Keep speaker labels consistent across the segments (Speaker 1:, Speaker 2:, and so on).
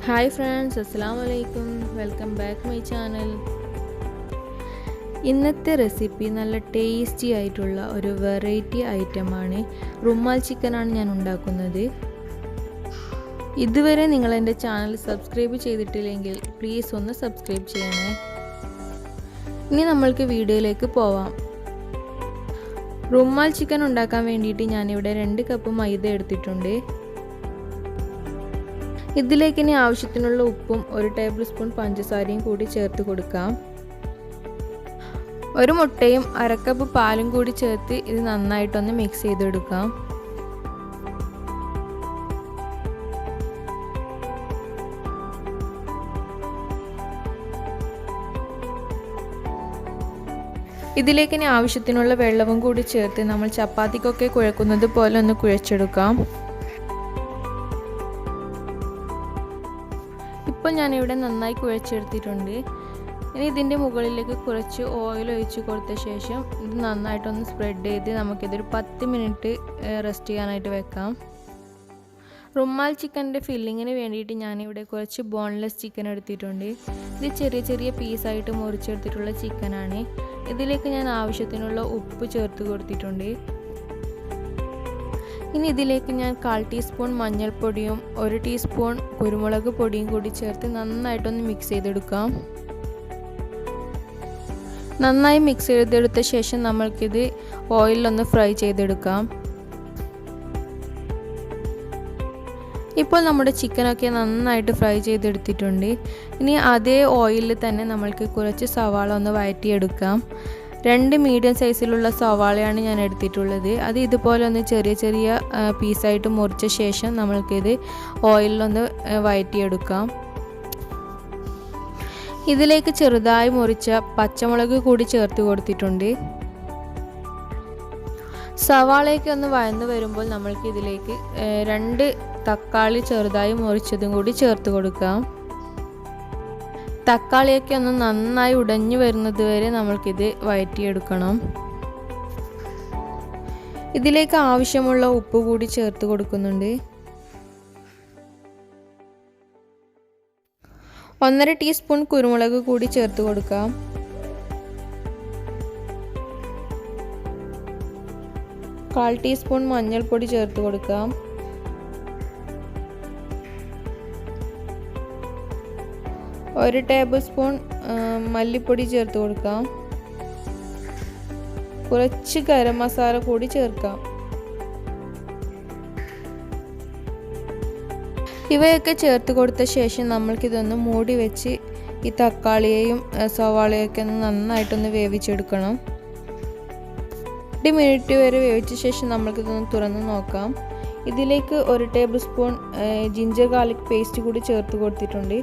Speaker 1: Hi friends, Assalamu alaikum. Welcome back my channel. ഇന്നത്തെ recipe നല്ല tasty ആയിട്ടുള്ള ഒരു വെറൈറ്റി ഐറ്റമാണ് റുമാൽ ചിക്കൻ ആണ് ഞാൻ ഉണ്ടാക്കുന്നത്. ഇതുവരെ നിങ്ങൾ എൻ്റെ ചാനൽ സബ്സ്ക്രൈബ് ചെയ്തിട്ടില്ലെങ്കിൽ പ്ലീസ് ഒന്ന് സബ്സ്ക്രൈബ് ചെയ്യണേ. ഇനി നമ്മൾക്ക് വീഡിയോയിലേക്ക് പോവാം. റുമാൽ ചിക്കൻ ഉണ്ടാക്കാൻ വേണ്ടിയിട്ട് ഞാനിവിടെ 2 കപ്പ് മൈദ എടുത്തിട്ടുണ്ട്. ഇതിലേക്ക് ഇനി ആവശ്യത്തിനുള്ള ഉപ്പും 1 ടേബിൾ സ്പൂൺ പഞ്ചസാരയും കൂടി ചേർത്ത് കൊടുക്കാം. ഒരു മുട്ടയും 1/2 കപ്പ് പാലും കൂടി ചേർത്ത് ഇത് നന്നായിട്ടൊന്ന് മിക്സ് ചെയ്തെടുക്കാം. ഇതിലേക്ക് ഇനി ആവശ്യത്തിനുള്ള വെള്ളവും കൂടി ചേർത്ത് നമ്മൾ ചപ്പാത്തിക്കൊക്കെ കുഴക്കുന്നത് പോലെ ഒന്ന് കുഴച്ചെടുക്കാം. ഇപ്പോൾ ഞാനിവിടെ നന്നായി കുഴച്ചെടുത്തിട്ടുണ്ട്. ഇനി ഇതിൻ്റെ മുകളിലേക്ക് കുറച്ച് ഓയിൽ ഒഴിച്ച് കൊടുത്ത ശേഷം ഇത് നന്നായിട്ടൊന്ന് സ്പ്രെഡ് ചെയ്ത് നമുക്കിതൊരു 10 മിനിറ്റ് റെസ്റ്റ് ചെയ്യാനായിട്ട് വെക്കാം. റുമാൽ ചിക്കൻ്റെ ഫില്ലിങ്ങിന് വേണ്ടിയിട്ട് ഞാനിവിടെ കുറച്ച് ബോൺലെസ് ചിക്കൻ എടുത്തിട്ടുണ്ട്. ഇത് ചെറിയ ചെറിയ പീസായിട്ട് മുറിച്ചെടുത്തിട്ടുള്ള ചിക്കനാണ്. ഇതിലേക്ക് ഞാൻ ആവശ്യത്തിനുള്ള ഉപ്പ് ചേർത്ത് കൊടുത്തിട്ടുണ്ട്. ഇനി ഇതിലേക്ക് ഞാൻ 1/4 ടീസ്പൂൺ മഞ്ഞൾപ്പൊടിയും 1 ടീസ്പൂൺ കുരുമുളക് പൊടിയും കൂടി ചേർത്ത് നന്നായിട്ടൊന്ന് മിക്സ് ചെയ്തെടുക്കാം. നന്നായി മിക്സ് ചെയ്തെടുത്ത ശേഷം നമ്മൾക്കിത് ഓയിലൊന്ന് ഫ്രൈ ചെയ്തെടുക്കാം. ഇപ്പോൾ നമ്മുടെ ചിക്കനൊക്കെ നന്നായിട്ട് ഫ്രൈ ചെയ്തെടുത്തിട്ടുണ്ട്. ഇനി അതേ ഓയിലിൽ തന്നെ നമ്മൾക്ക് കുറച്ച് സവാള ഒന്ന് വഴറ്റിയെടുക്കാം. 2 മീഡിയം സൈസിലുള്ള സവാളയാണ് ഞാൻ എടുത്തിട്ടുള്ളത്. അത് ഇതുപോലെ ഒന്ന് ചെറിയ ചെറിയ പീസായിട്ട് മുറിച്ച ശേഷം നമ്മൾക്കിത് ഓയിലൊന്ന് വഴറ്റിയെടുക്കാം. ഇതിലേക്ക് ചെറുതായി മുറിച്ച പച്ചമുളക് കൂടി ചേർത്ത് കൊടുത്തിട്ടുണ്ട്. സവാളയൊക്കെ ഒന്ന് വഴന്ന് വരുമ്പോൾ നമ്മൾക്ക് ഇതിലേക്ക് 2 തക്കാളി ചെറുതായി മുറിച്ചതും കൂടി ചേർത്ത് കൊടുക്കാം. തക്കാളിയൊക്കെ ഒന്ന് നന്നായി ഉടഞ്ഞു വരുന്നത് വരെ നമ്മൾക്കിത് വഴറ്റിയെടുക്കണം. ഇതിലേക്ക് ആവശ്യമുള്ള ഉപ്പ് കൂടി ചേർത്ത് കൊടുക്കുന്നുണ്ട്. 1/2 ടീസ്പൂൺ കുരുമുളക് കൂടി ചേർത്ത് കൊടുക്കാം. 1/4 ടീസ്പൂൺ മഞ്ഞൾപ്പൊടി ചേർത്ത് കൊടുക്കാം. 1 ടേബിൾ സ്പൂൺ മല്ലിപ്പൊടി ചേർത്ത് കൊടുക്കാം. കുറച്ച് ഗരം മസാല കൂടി ചേർക്കാം. ഇവയൊക്കെ ചേർത്ത് കൊടുത്ത ശേഷം നമ്മൾക്കിതൊന്ന് മൂടി വെച്ച് ഈ തക്കാളിയെയും സവാളയൊക്കെ ഒന്ന് നന്നായിട്ടൊന്ന് വേവിച്ചെടുക്കണം. 1 മിനിറ്റ് വരെ വേവിച്ച ശേഷം നമ്മൾക്കിതൊന്ന് തുറന്ന് നോക്കാം. ഇതിലേക്ക് 1 table spoon ginger garlic paste കൂടി ചേർത്ത് കൊടുത്തിട്ടുണ്ട്.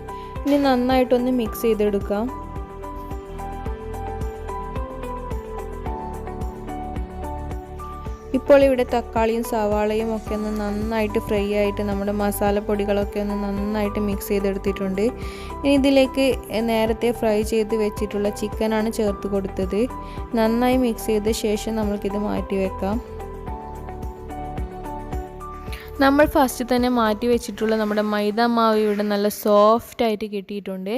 Speaker 1: ഇനി നന്നായിട്ടൊന്ന് മിക്സ് ചെയ്തെടുക്കാം. ഇപ്പോൾ ഇവിടെ തക്കാളിയും സവാളയും ഒക്കെ ഒന്ന് നന്നായിട്ട് ഫ്രൈ ആയിട്ട് നമ്മുടെ മസാലപ്പൊടികളൊക്കെ ഒന്ന് നന്നായിട്ട് മിക്സ് ചെയ്തെടുത്തിട്ടുണ്ട്. ഇനി ഇതിലേക്ക് നേരത്തെ ഫ്രൈ ചെയ്ത് വെച്ചിട്ടുള്ള ചിക്കനാണ് ചേർത്ത് കൊടുത്തത്. നന്നായി മിക്സ് ചെയ്ത ശേഷം നമ്മൾക്കിത് മാറ്റി വെക്കാം. നമ്മൾ ഫസ്റ്റ് തന്നെ മാറ്റി വെച്ചിട്ടുള്ള നമ്മുടെ മൈദ മാവ് ഇവിടെ നല്ല സോഫ്റ്റ് ആയിട്ട് കിട്ടിയിട്ടുണ്ട്.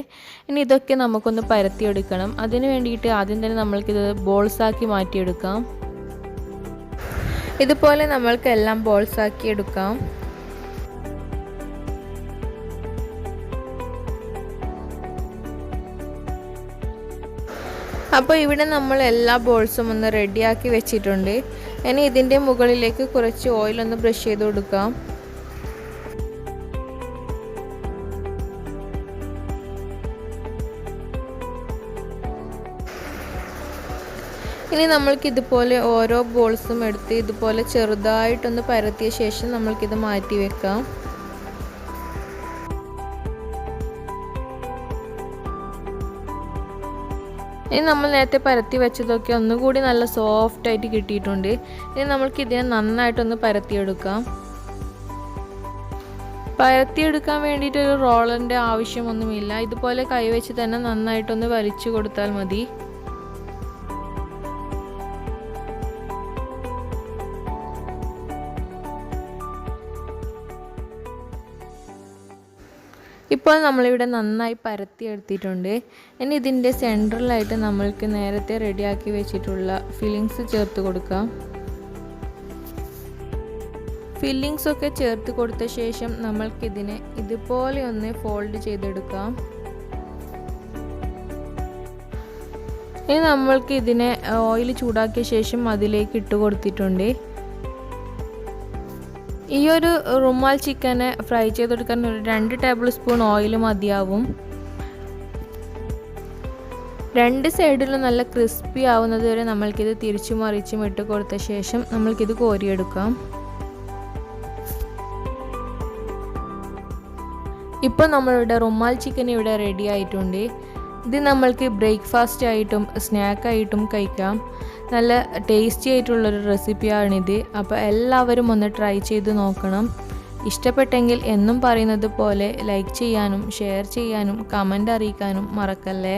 Speaker 1: ഇനി ഇതൊക്കെ നമുക്കൊന്ന് പരത്തിയെടുക്കണം. അതിന് വേണ്ടിയിട്ട് ആദ്യം തന്നെ നമ്മൾക്കിത് ബോൾസാക്കി മാറ്റിയെടുക്കാം. ഇതുപോലെ നമ്മൾക്ക് എല്ലാം ബോൾസാക്കി എടുക്കാം. അപ്പോൾ ഇവിടെ നമ്മൾ എല്ലാ ബോൾസും ഒന്ന് റെഡിയാക്കി വെച്ചിട്ടുണ്ട്. ഇനി ഇതിൻ്റെ മുകളിലേക്ക് കുറച്ച് ഓയിലൊന്ന് ബ്രഷ് ചെയ്ത് കൊടുക്കാം. ഇനി നമ്മൾക്ക് ഇതുപോലെ ഓരോ ബോൾസും എടുത്ത് ഇതുപോലെ ചെറുതായിട്ടൊന്ന് പരത്തിയ ശേഷം നമ്മൾക്കിത് മാറ്റി വെക്കാം. ഇനി നമ്മൾ നേരത്തെ പരത്തി വെച്ചതൊക്കെ ഒന്നുകൂടി നല്ല സോഫ്റ്റ് ആയിട്ട് കിട്ടിയിട്ടുണ്ട്. ഇനി നമ്മൾക്ക് ഇതിനെ നന്നായിട്ടൊന്ന് പരത്തിയെടുക്കാം. പരത്തിയെടുക്കാൻ വേണ്ടിയിട്ട് ഒരു റോളറിൻ്റെ ആവശ്യമൊന്നുമില്ല. ഇതുപോലെ കൈവച്ച് തന്നെ നന്നായിട്ടൊന്ന് വലിച്ചു കൊടുത്താൽ മതി. ഇപ്പോൾ നമ്മളിവിടെ നന്നായി പരത്തിയെടുത്തിട്ടുണ്ട്. ഇനി ഇതിൻ്റെ സെൻറ്ററിലായിട്ട് നമ്മൾക്ക് നേരത്തെ റെഡിയാക്കി വെച്ചിട്ടുള്ള ഫില്ലിങ്സ് ചേർത്ത് കൊടുക്കാം. ഫില്ലിങ്സ് ഒക്കെ ചേർത്ത് കൊടുത്ത ശേഷം നമ്മൾക്കിതിനെ ഇതുപോലെ ഒന്ന് ഫോൾഡ് ചെയ്തെടുക്കാം. ഇനി നമ്മൾക്ക് ഇതിനെ ഓയിൽ ചൂടാക്കിയ ശേഷം അതിലേക്ക് ഇട്ട് കൊടുത്തിട്ടുണ്ട്. ഈ ഒരു റുമാൽ ചിക്കനെ ഫ്രൈ ചെയ്തെടുക്കാൻ ഒരു 2 ടേബിൾ സ്പൂൺ ഓയിൽ മതിയാവും. 2 സൈഡിലും നല്ല ക്രിസ്പി ആവുന്നത് വരെ നമ്മൾക്കിത് തിരിച്ചും മറിച്ചും ഇട്ട് കൊടുത്ത ശേഷം നമ്മൾക്കിത് കോരിയെടുക്കാം. ഇപ്പോൾ നമ്മളുടെ റുമാൽ ചിക്കൻ ഇവിടെ റെഡി ആയിട്ടുണ്ട്. ഇത് നമ്മൾക്ക് ബ്രേക്ക്ഫാസ്റ്റ് ആയിട്ടും സ്നാക്കായിട്ടും കഴിക്കാം. നല്ല ടേസ്റ്റി ആയിട്ടുള്ളൊരു റെസിപ്പിയാണിത്. അപ്പോൾ എല്ലാവരും ഒന്ന് ട്രൈ ചെയ്ത് നോക്കണം. ഇഷ്ടപ്പെട്ടെങ്കിൽ എന്നും പറയുന്നത് പോലെ ലൈക്ക് ചെയ്യാനും ഷെയർ ചെയ്യാനും കമൻ്റ് അറിയിക്കാനും മറക്കല്ലേ.